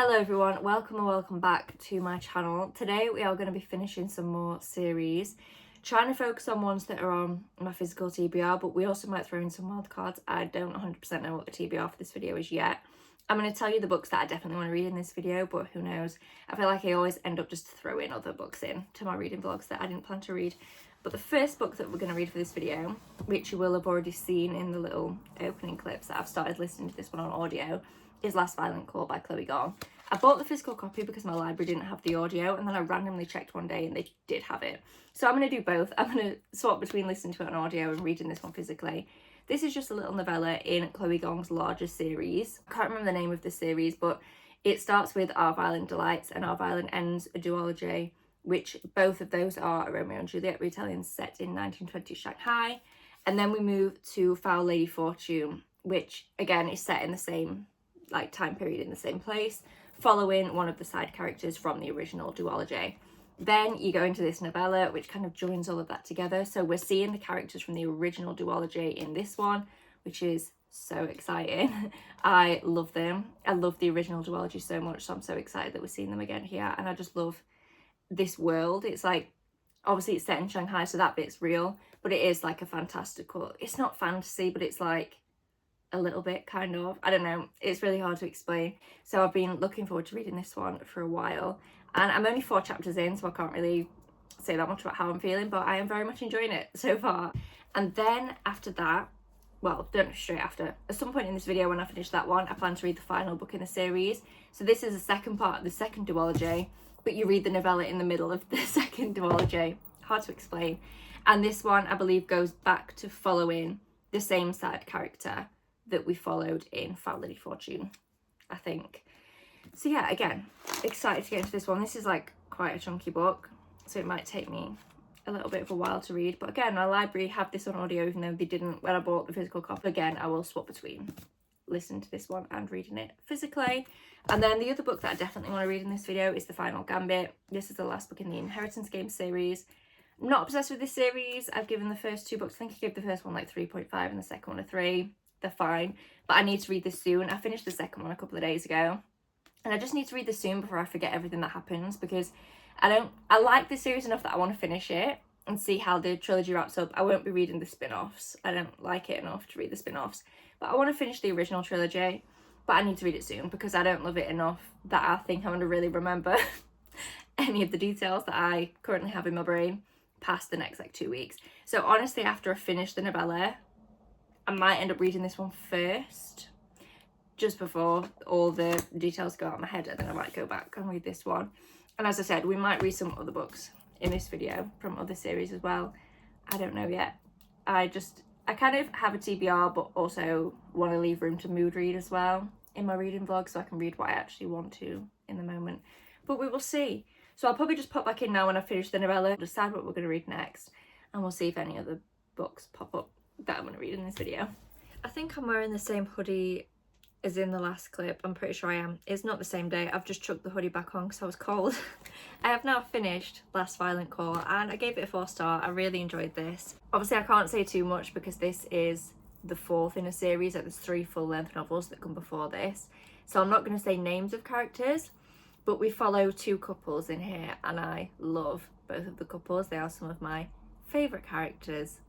Hello everyone, welcome and welcome back to my channel. Today we are going to be finishing some more series, trying to focus on ones that are on my physical TBR, but we also might throw in some wild cards. I don't 100% know what the TBR for this video is yet. I'm going to tell you the books that I definitely want to read in this video, but who knows. I feel like I always end up just throwing other books in to my reading vlogs that I didn't plan to read. But the first book that we're going to read for this video, which you will have already seen in the little opening clips that I've started listening to this one on audio, is Last Violent Call by Chloe Gong. I bought the physical copy because my library didn't have the audio, and then I randomly checked one day and they did have it. So I'm going to do both. I'm going to swap between listening to it on audio and reading this one physically. This is just a little novella in Chloe Gong's larger series. I can't remember the name of the series, but it starts with Our Violent Delights and Our Violent Ends, a duology, which both of those are a Romeo and Juliet retelling set in 1920s Shanghai. And then we move to Foul Lady Fortune, which again is set in the same time period in the same place, following one of the side characters from the original duology. Then you go into this novella, which kind of joins all of that together. So we're seeing the characters from the original duology in this one, which is so exciting. I love them. I love the original duology so much, so I'm so excited that we're seeing them again here. And I just love this world. It's like, obviously it's set in Shanghai, so that bit's real, but it is like a fantastical, it's not fantasy, but it's like a little bit, kind of. I don't know, it's really hard to explain. So I've been looking forward to reading this one for a while, and I'm only 4 chapters in, so I can't really say that much about how I'm feeling, but I am very much enjoying it so far. And then after that, well, don't straight after, at some point in this video when I finish that one, I plan to read the final book in the series. So this is the second part of the second duology, but you read the novella in the middle of the second duology. Hard to explain. And this one, I believe, goes back to following the same side character that we followed in Foul Lady Fortune, I think. So yeah, again, excited to get into this one. This is like quite a chunky book, so it might take me a little bit of a while to read. But again, my library have this on audio, even though they didn't when I bought the physical copy. Again, I will swap between listening to this one and reading it physically. And then the other book that I definitely want to read in this video is The Final Gambit. This is the last book in the Inheritance Games series. I'm not obsessed with this series. I've given the first 2 books, I think I gave the first one like 3.5 and the second one a 3. They're fine, but I need to read this soon. I finished the second one a couple of days ago, and I just need to read this soon before I forget everything that happens, because I like this series enough that I want to finish it and see how the trilogy wraps up. I won't be reading the spin-offs. I don't like it enough to read the spin-offs, but I want to finish the original trilogy, but I need to read it soon because I don't love it enough that I think I'm going to really remember any of the details that I currently have in my brain past the next 2 weeks. So honestly, after I finish the novella, I might end up reading this one first, just before all the details go out of my head, and then I might go back and read this one. And as I said, we might read some other books in this video from other series as well. I don't know yet. I kind of have a TBR, but also want to leave room to mood read as well in my reading vlog, so I can read what I actually want to in the moment. But we will see. So I'll probably just pop back in now when I finish the novella, decide what we're going to read next, and we'll see if any other books pop up that I'm going to read in this video. I think I'm wearing the same hoodie as in the last clip. I'm pretty sure I am. It's not the same day. I've just chucked the hoodie back on because I was cold. I have now finished Last Violent Call, and I gave it a 4-star. I really enjoyed this. Obviously, I can't say too much because this is the 4th in a series. There's 3 full-length novels that come before this. So I'm not going to say names of characters, but we follow 2 couples in here, and I love both of the couples. They are some of my favourite characters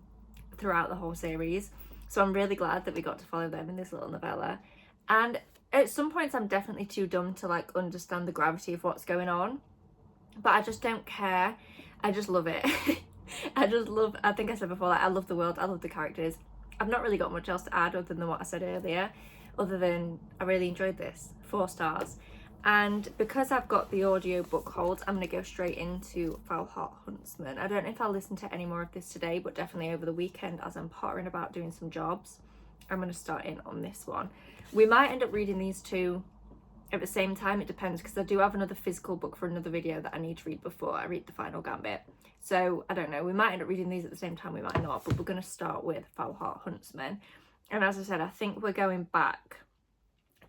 throughout the whole series, so I'm really glad that we got to follow them in this little novella. And at some points I'm definitely too dumb to understand the gravity of what's going on, but I just don't care. I just love it. I think I said before, I love the world, I love the characters. I've not really got much else to add other than what I said earlier, other than I really enjoyed this. 4 stars. And because I've got the audio book holds, I'm going to go straight into Foul Heart Huntsman. I don't know if I'll listen to any more of this today, but definitely over the weekend as I'm pottering about doing some jobs, I'm going to start in on this one. We might end up reading these 2 at the same time. It depends, because I do have another physical book for another video that I need to read before I read The Final Gambit. So I don't know, we might end up reading these at the same time, we might not, but we're going to start with Foul Heart Huntsman. And as I said, I think we're going back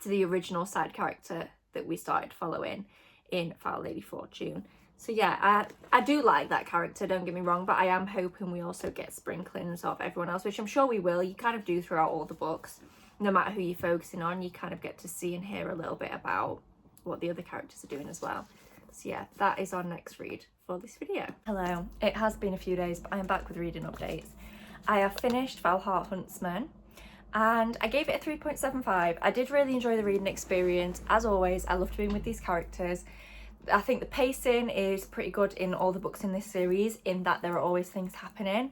to the original side character that we started following in Foul Lady Fortune. So yeah, I do like that character, don't get me wrong, but I am hoping we also get sprinklings of everyone else, which I'm sure we will. You kind of do throughout all the books. No matter who you're focusing on, you kind of get to see and hear a little bit about what the other characters are doing as well. So yeah, that is our next read for this video. Hello, it has been a few days, but I am back with reading updates. I have finished Valhalla Huntsman, and I gave it a 3.75. I did really enjoy the reading experience. As always, I loved being with these characters. I think the pacing is pretty good in all the books in this series, in that there are always things happening.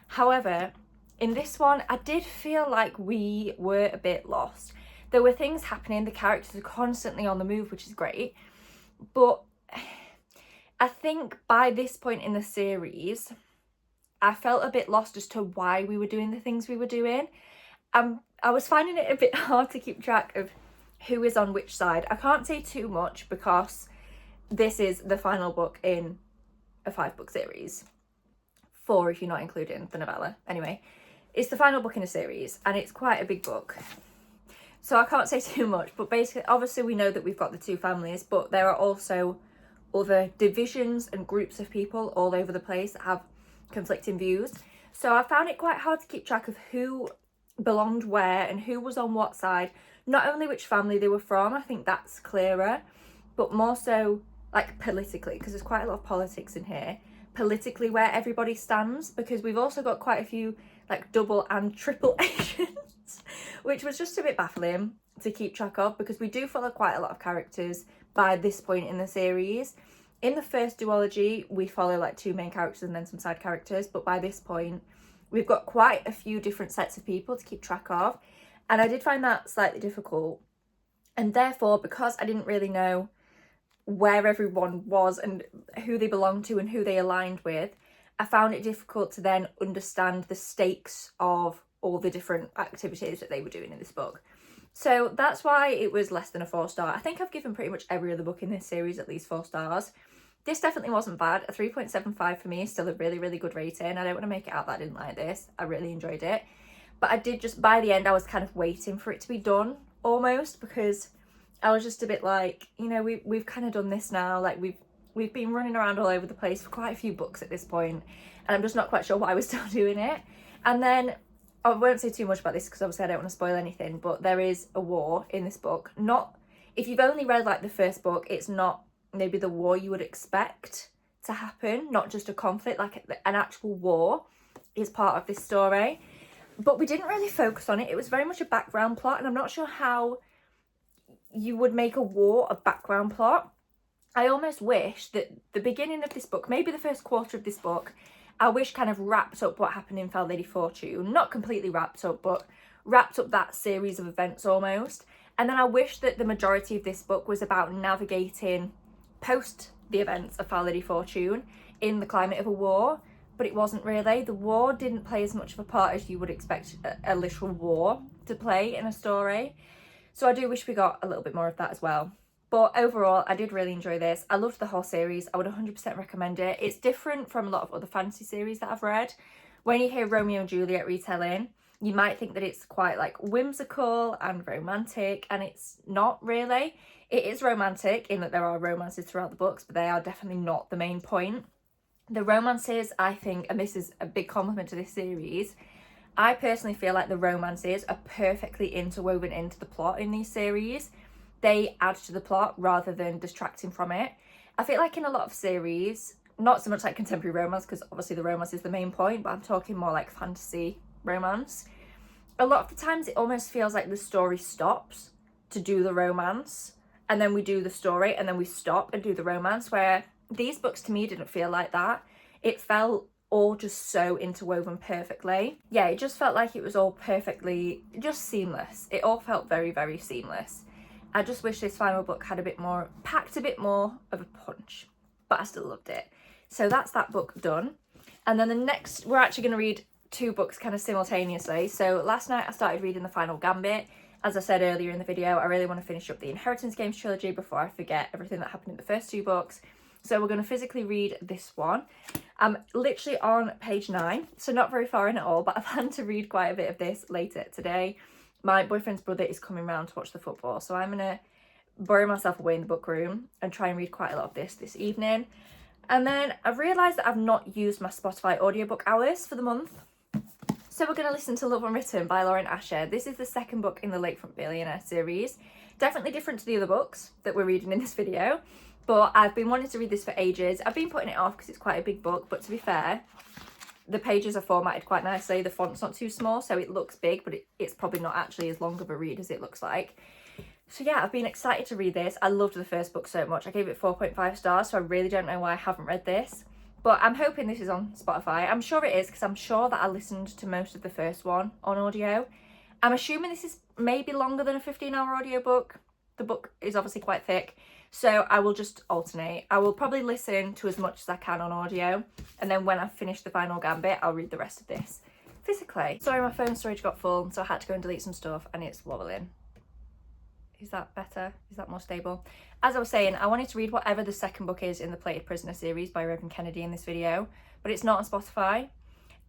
However, in this one, I did feel like we were a bit lost. There were things happening, the characters are constantly on the move, which is great, but I think by this point in the series, I felt a bit lost as to why we were doing the things we were doing. I was finding it a bit hard to keep track of who is on which side. I can't say too much because this is the final book in a 5-book series. 4 if you're not including the novella. Anyway, it's the final book in a series and it's quite a big book. So I can't say too much, but basically, obviously we know that we've got the 2 families, but there are also other divisions and groups of people all over the place that have conflicting views. So I found it quite hard to keep track of who belonged where and who was on what side. Not only which family they were from, I think that's clearer, but more so like politically, because there's quite a lot of politics in here. Politically where everybody stands, because we've also got quite a few like double and triple agents, which was just a bit baffling to keep track of, because we do follow quite a lot of characters by this point in the series. In the first duology, we follow like 2 main characters and then some side characters, but by this point, we've got quite a few different sets of people to keep track of, and I did find that slightly difficult. And therefore, because I didn't really know where everyone was and who they belonged to and who they aligned with, I found it difficult to then understand the stakes of all the different activities that they were doing in this book. So that's why it was less than a 4-star. I think I've given pretty much every other book in this series at least 4 stars. This definitely wasn't bad. A 3.75 for me is still a really, really good rating. I don't want to make it out that I didn't like this. I really enjoyed it. But I did just, by the end, I was kind of waiting for it to be done almost, because I was just a bit like, you know, we've kind of done this now. Like we've been running around all over the place for quite a few books at this point, and I'm just not quite sure why we're still doing it. And then I won't say too much about this because obviously I don't want to spoil anything, but there is a war in this book. Not, if you've only read like the first book, it's not maybe the war you would expect to happen, not just a conflict, like an actual war is part of this story. But we didn't really focus on it. It was very much a background plot, and I'm not sure how you would make a war a background plot. I almost wish that the beginning of this book, maybe the first quarter of this book, I wish kind of wrapped up what happened in Fair Lady Fortune. Not completely wrapped up, but wrapped up that series of events almost. And then I wish that the majority of this book was about navigating post the events of Fair Lady Fortune in the climate of a war, but it wasn't really. The war didn't play as much of a part as you would expect a literal war to play in a story. So I do wish we got a little bit more of that as well. But overall, I did really enjoy this. I loved the whole series. I would 100% recommend it. It's different from a lot of other fantasy series that I've read. When you hear Romeo and Juliet retelling, you might think that it's quite like whimsical and romantic, and it's not really. It is romantic in that there are romances throughout the books, but they are definitely not the main point. The romances, I think, and this is a big compliment to this series, I personally feel like the romances are perfectly interwoven into the plot in these series. They add to the plot rather than distracting from it. I feel like in a lot of series, not so much like contemporary romance, because obviously the romance is the main point, but I'm talking more like fantasy romance. A lot of the times it almost feels like the story stops to do the romance, and then we do the story, and then we stop and do the romance, where these books to me didn't feel like that. It felt all just so interwoven perfectly. Yeah, it just felt like it was all perfectly, just seamless. It all felt very, very seamless. I just wish this final book had a bit more, packed a bit more of a punch, but I still loved it. So that's that book done. And then the next, we're actually going to read 2 books kind of simultaneously. So last night I started reading The Final Gambit. As I said earlier in the video, I really want to finish up the Inheritance Games trilogy before I forget everything that happened in the first 2 books. So we're going to physically read this one. I'm literally on page 9, so not very far in at all, but I plan to read quite a bit of this later today. My boyfriend's brother is coming round to watch the football, so I'm going to bury myself away in the book room and try and read quite a lot of this evening. And then I've realised that I've not used my Spotify audiobook hours for the month. So we're going to listen to Love Unwritten by Lauren Asher. This is the second book in the Lakefront Billionaire series. Definitely different to the other books that we're reading in this video, but I've been wanting to read this for ages. I've been putting it off because it's quite a big book, but to be fair, the pages are formatted quite nicely. The font's not too small, so it looks big, but it's probably not actually as long of a read as it looks like. So yeah, I've been excited to read this. I loved the first book so much. I gave it 4.5 stars, so I really don't know why I haven't read this. But I'm hoping this is on Spotify. I'm sure it is, because I'm sure that I listened to most of the first one on audio. I'm assuming this is maybe longer than a 15-hour audiobook. The book is obviously quite thick, so I will just alternate. I will probably listen to as much as I can on audio, and then when I finish the final gambit, I'll read the rest of this physically. Sorry, my phone storage got full, so I had to go and delete some stuff, and it's wobbling. Is that better? Is that more stable? As I was saying, I wanted to read whatever the second book is in the Plated Prisoner series by Raven Kennedy in this video, but it's not on Spotify,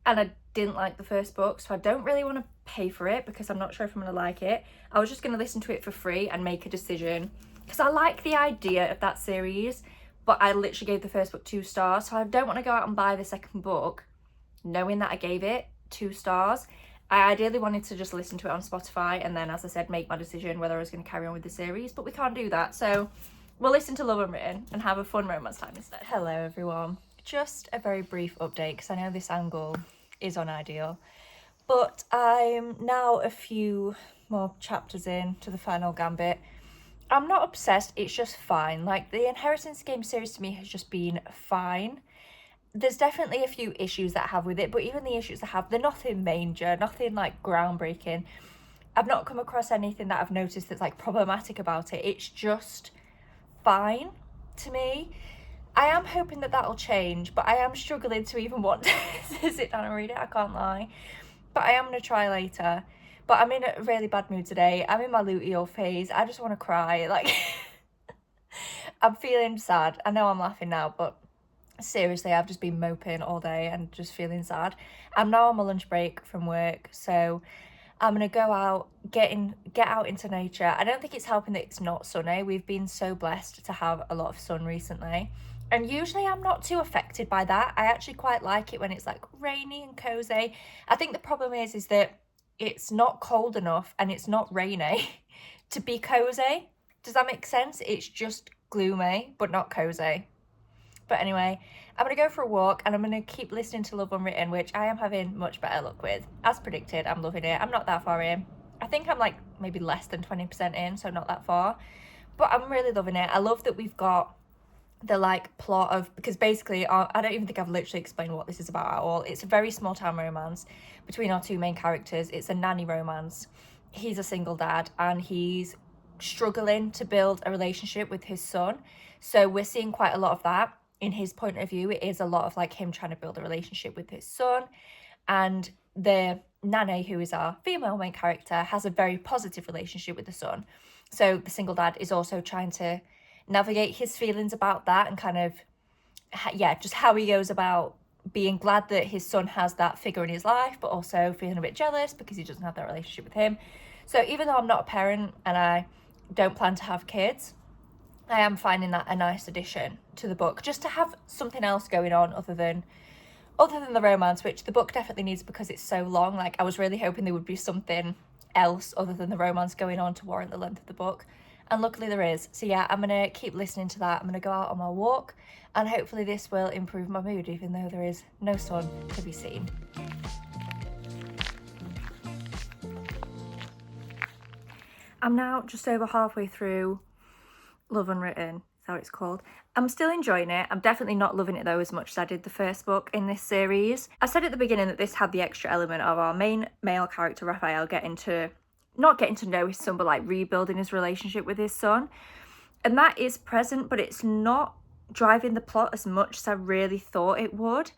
and I didn't like the first book, so I don't really want to pay for it because I'm not sure if I'm going to like it. I was just going to listen to it for free and make a decision, because I like the idea of that series, but I literally gave the first book 2 stars, so I don't want to go out and buy the second book knowing that I gave it 2 stars. I ideally wanted to just listen to it on Spotify and then, as I said, make my decision whether I was going to carry on with the series, but we can't do that, so we'll listen to Love Unwritten and have a fun romance time instead. Hello everyone. Just a very brief update, because I know this angle is unideal, but I'm now a few more chapters in to the final gambit. I'm not obsessed, it's just fine. Like, the Inheritance Game series to me has just been fine. There's definitely a few issues that I have with it, but even the issues I have, they're nothing major, nothing like groundbreaking. I've not come across anything that I've noticed that's like problematic about it. It's just fine to me. I am hoping that that'll change, but I am struggling to even want to sit down and read it, I can't lie. But I am going to try later. But I'm in a really bad mood today. I'm in my luteal phase. I just want to cry. Like, I'm feeling sad. I know I'm laughing now, but seriously, I've just been moping all day and just feeling sad. I'm now on my lunch break from work, so I'm gonna go out, get out into nature. I don't think it's helping that it's not sunny. We've been so blessed to have a lot of sun recently, and usually I'm not too affected by that. I actually quite like it when it's like rainy and cozy. I think the problem is that it's not cold enough and it's not rainy to be cozy. Does that make sense? It's just gloomy but not cozy. But anyway, I'm going to go for a walk and I'm going to keep listening to Love Unwritten, which I am having much better luck with. As predicted, I'm loving it. I'm not that far in. I think I'm like maybe less than 20% in, so not that far. But I'm really loving it. I love that we've got the like plot of, because basically I don't even think I've literally explained what this is about at all. It's a very small town romance between our 2 main characters. It's a nanny romance. He's a single dad and he's struggling to build a relationship with his son. So we're seeing quite a lot of that. In his point of view, it is a lot of like him trying to build a relationship with his son, and the nanny, who is our female main character, has a very positive relationship with the son. So the single dad is also trying to navigate his feelings about that and kind of, yeah, just how he goes about being glad that his son has that figure in his life, but also feeling a bit jealous because he doesn't have that relationship with him. So even though I'm not a parent and I don't plan to have kids, I am finding that a nice addition to the book, just to have something else going on other than the romance, which the book definitely needs because it's so long. Like, I was really hoping there would be something else other than the romance going on to warrant the length of the book, and luckily there is. So yeah, I'm gonna keep listening to that. I'm gonna go out on my walk and hopefully this will improve my mood, even though there is no sun to be seen. I'm now just over halfway through Love Unwritten, is how it's called. I'm still enjoying it. I'm definitely not loving it though as much as I did the first book in this series. I said at the beginning that this had the extra element of our main male character Raphael not getting to know his son, but like rebuilding his relationship with his son. And that is present, but it's not driving the plot as much as I really thought it would.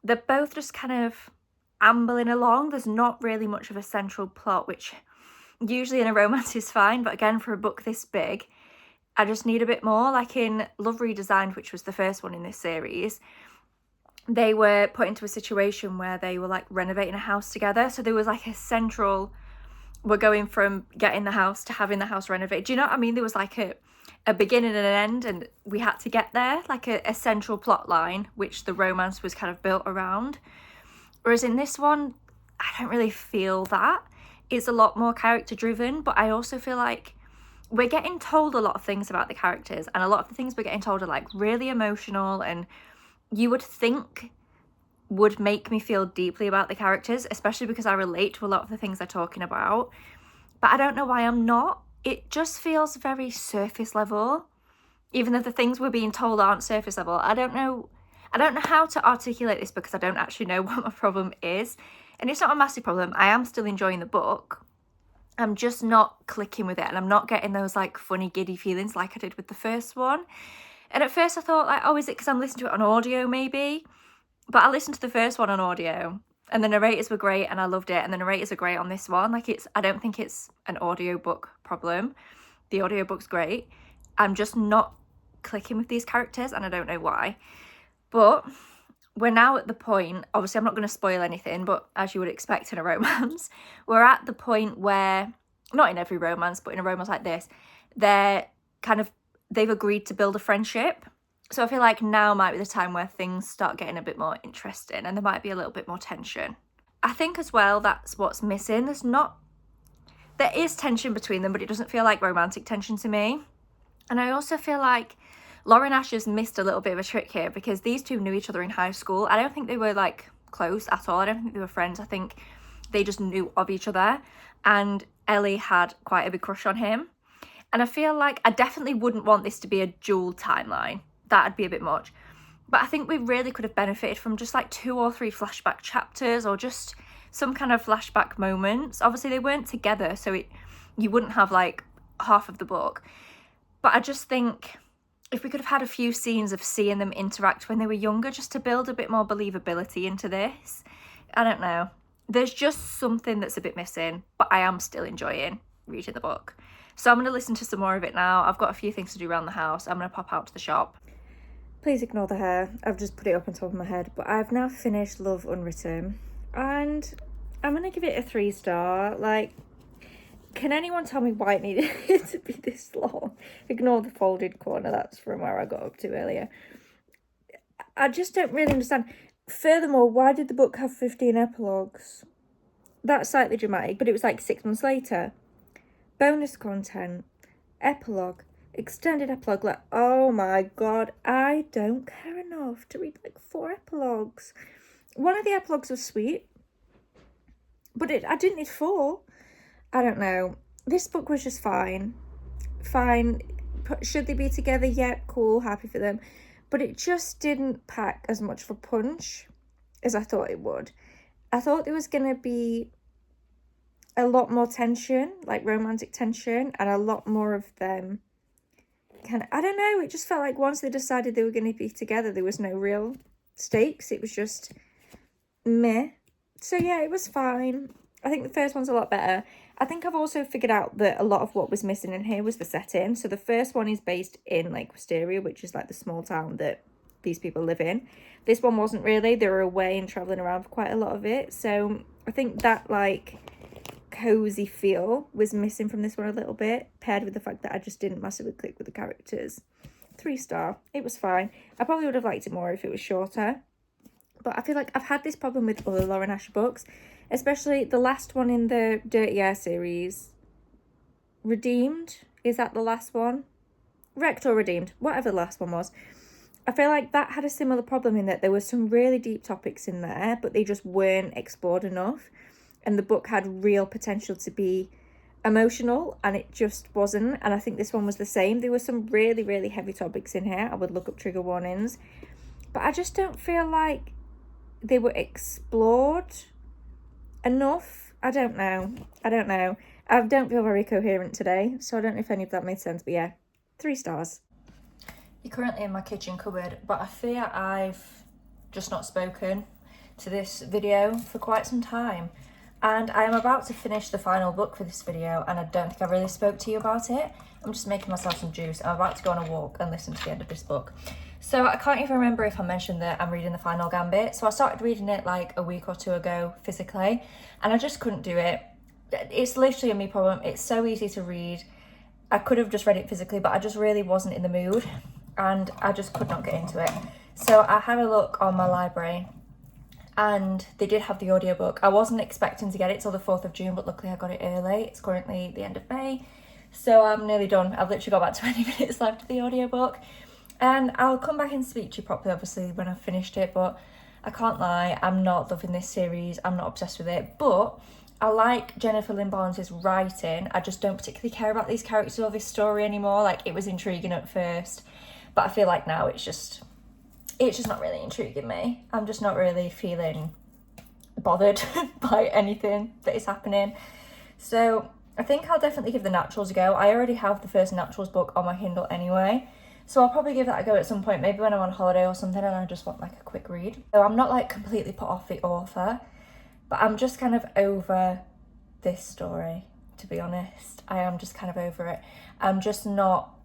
They're both just kind of ambling along. There's not really much of a central plot, which usually in a romance is fine, but again, for a book this big, I just need a bit more. Like in Love Redesigned, which was the first one in this series, they were put into a situation where they were like renovating a house together. So there was like a central, we're going from getting the house to having the house renovated. Do you know what I mean? There was like a beginning and an end, and we had to get there, like a central plot line, which the romance was kind of built around. Whereas in this one, I don't really feel that. It's a lot more character driven, but I also feel like we're getting told a lot of things about the characters, and a lot of the things we're getting told are like really emotional, and you would think would make me feel deeply about the characters, especially because I relate to a lot of the things they're talking about. But I don't know why I'm not. It just feels very surface level, even though the things we're being told aren't surface level. I don't know how to articulate this because I don't actually know what my problem is. And it's not a massive problem. I am still enjoying the book. I'm just not clicking with it, and I'm not getting those like funny giddy feelings like I did with the first one. And at first I thought like, oh, is it because I'm listening to it on audio maybe? But I listened to the first one on audio, and the narrators were great and I loved it, and the narrators are great on this one. Like, I don't think it's an audiobook problem. The audiobook's great. I'm just not clicking with these characters, and I don't know why. But we're now at the point, obviously I'm not going to spoil anything, but as you would expect in a romance, we're at the point where, not in every romance, but in a romance like this, they've agreed to build a friendship. So I feel like now might be the time where things start getting a bit more interesting, and there might be a little bit more tension. I think as well that's what's missing. There is tension between them, but it doesn't feel like romantic tension to me. And I also feel like Lauren Ash has missed a little bit of a trick here, because these two knew each other in high school. I don't think they were like close at all. I don't think they were friends. I think they just knew of each other, and Ellie had quite a big crush on him. And I feel like I definitely wouldn't want this to be a dual timeline. That'd be a bit much. But I think we really could have benefited from just like 2 or 3 flashback chapters, or just some kind of flashback moments. Obviously they weren't together, so you wouldn't have like half of the book. But I just think if we could have had a few scenes of seeing them interact when they were younger, just to build a bit more believability into this. I don't know. There's just something that's a bit missing, but I am still enjoying reading the book. So I'm going to listen to some more of it now. I've got a few things to do around the house. I'm going to pop out to the shop. Please ignore the hair. I've just put it up on top of my head. But I've now finished Love Unwritten, and I'm going to give it a 3-star. Like, can anyone tell me why it needed to be this long? Ignore the folded corner. That's from where I got up to earlier. I just don't really understand. Furthermore, why did the book have 15 epilogues? That's slightly dramatic, but it was like 6 months later. Bonus content, epilogue, extended epilogue. Like, oh my god, I don't care enough to read like 4 epilogues. One of the epilogues was sweet, but I didn't need 4. I don't know. This book was just fine. Should they be together? Yeah, cool, happy for them. But it just didn't pack as much of a punch as I thought it would. I thought there was going to be a lot more tension, like romantic tension, and a lot more of them I don't know, it just felt like once they decided they were going to be together, there was no real stakes. It was just meh. So yeah, it was fine. I think the first one's a lot better. I think I've also figured out that a lot of what was missing in here was the setting. So the first one is based in Lake Wisteria, which is like the small town that these people live in. This one wasn't really. They were away and travelling around for quite a lot of it. So I think that like cozy feel was missing from this one a little bit, paired with the fact that I just didn't massively click with the characters. 3-star. It was fine. I probably would have liked it more if it was shorter. But I feel like I've had this problem with other Lauren Ash books, especially the last one in the Dirty Air series. Redeemed? Is that the last one? Wrecked or Redeemed? Whatever the last one was. I feel like that had a similar problem in that there were some really deep topics in there, but they just weren't explored enough. And the book had real potential to be emotional, and it just wasn't. And I think this one was the same. There were some really, really heavy topics in here. I would look up trigger warnings. But I just don't feel like they were explored enough. I don't know. I don't feel very coherent today, so I don't know if any of that made sense. But yeah, 3 stars. You're currently in my kitchen cupboard, but I fear I've just not spoken to this video for quite some time. And I am about to finish the final book for this video, and I don't think I really spoke to you about it. I'm just making myself some juice. I'm about to go on a walk and listen to the end of this book. So I can't even remember if I mentioned that I'm reading The Final Gambit. So I started reading it like a week or 2 ago physically, and I just couldn't do it. It's literally a me problem. It's so easy to read. I could have just read it physically, but I just really wasn't in the mood, and I just could not get into it. So I had a look on my library, and they did have the audiobook. I wasn't expecting to get it till the 4th of June, but luckily I got it early. It's currently the end of May. So I'm nearly done. I've literally got about 20 minutes left of the audiobook. And I'll come back and speak to you properly, obviously, when I've finished it. But I can't lie, I'm not loving this series. I'm not obsessed with it. But I like Jennifer Lynn Barnes' writing. I just don't particularly care about these characters or this story anymore. Like, it was intriguing at first, but I feel like now it's just not really intriguing me. I'm just not really feeling bothered by anything that is happening. So I think I'll definitely give The Naturals a go. I already have the first Naturals book on my Kindle anyway, so I'll probably give that a go at some point, maybe when I'm on holiday or something and I just want like a quick read. So I'm not like completely put off the author, but I'm just kind of over this story, to be honest. I am just kind of over it. I'm just not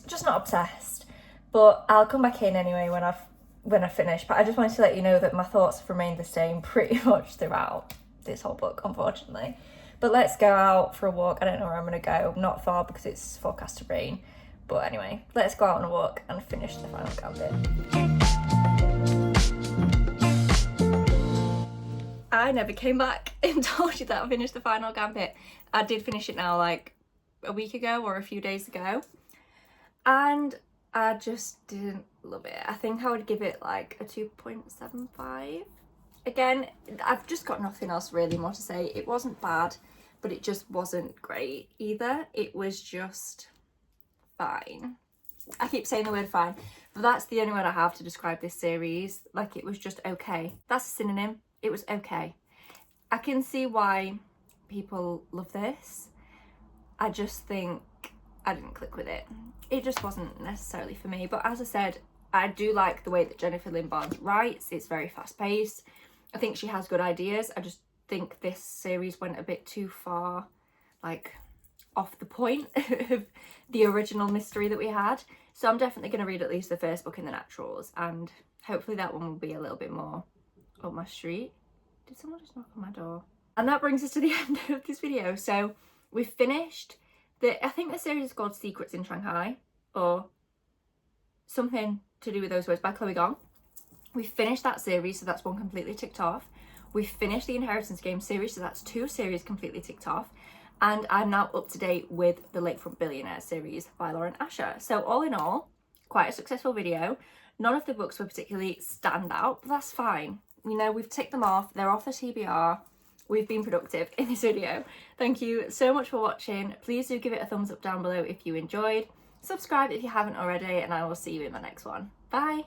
obsessed. But I'll come back in anyway when I've finished. But I just wanted to let you know that my thoughts have remained the same pretty much throughout this whole book, unfortunately. But let's go out for a walk. I don't know where I'm going to go. Not far because it's forecast to rain. But anyway, let's go out on a walk and finish the final gambit. I never came back and told you that I finished the final gambit. I did finish it now like a week ago or a few days ago. And I just didn't love it. I think I would give it like a 2.75. Again, I've just got nothing else really more to say. It wasn't bad, but it just wasn't great either. It was just fine. I keep saying the word fine, but that's the only word I have to describe this series. Like, it was just okay. That's a synonym. It was okay. I can see why people love this. I just think I didn't click with it. It just wasn't necessarily for me. But as I said, I do like the way that Jennifer Lynn Barnes writes. It's very fast paced. I think she has good ideas. I just think this series went a bit too far, like, off the point of the original mystery that we had. So I'm definitely going to read at least the first book in The Naturals, and hopefully that one will be a little bit more up my street. Did someone just knock on my door? And that brings us to the end of this video. So we've finished I think the series is called Secrets in Shanghai, or something to do with those words, by Chloe Gong. We finished that series, so that's one completely ticked off. We finished the Inheritance Game series, so that's 2 series completely ticked off. And I'm now up to date with the Lakefront Billionaire series by Lauren Asher. So all in all, quite a successful video. None of the books were particularly stand out, but that's fine. You know, we've ticked them off. They're off the TBR. We've been productive in this video. Thank you so much for watching. Please do give it a thumbs up down below if you enjoyed. Subscribe if you haven't already, and I will see you in the next one. Bye!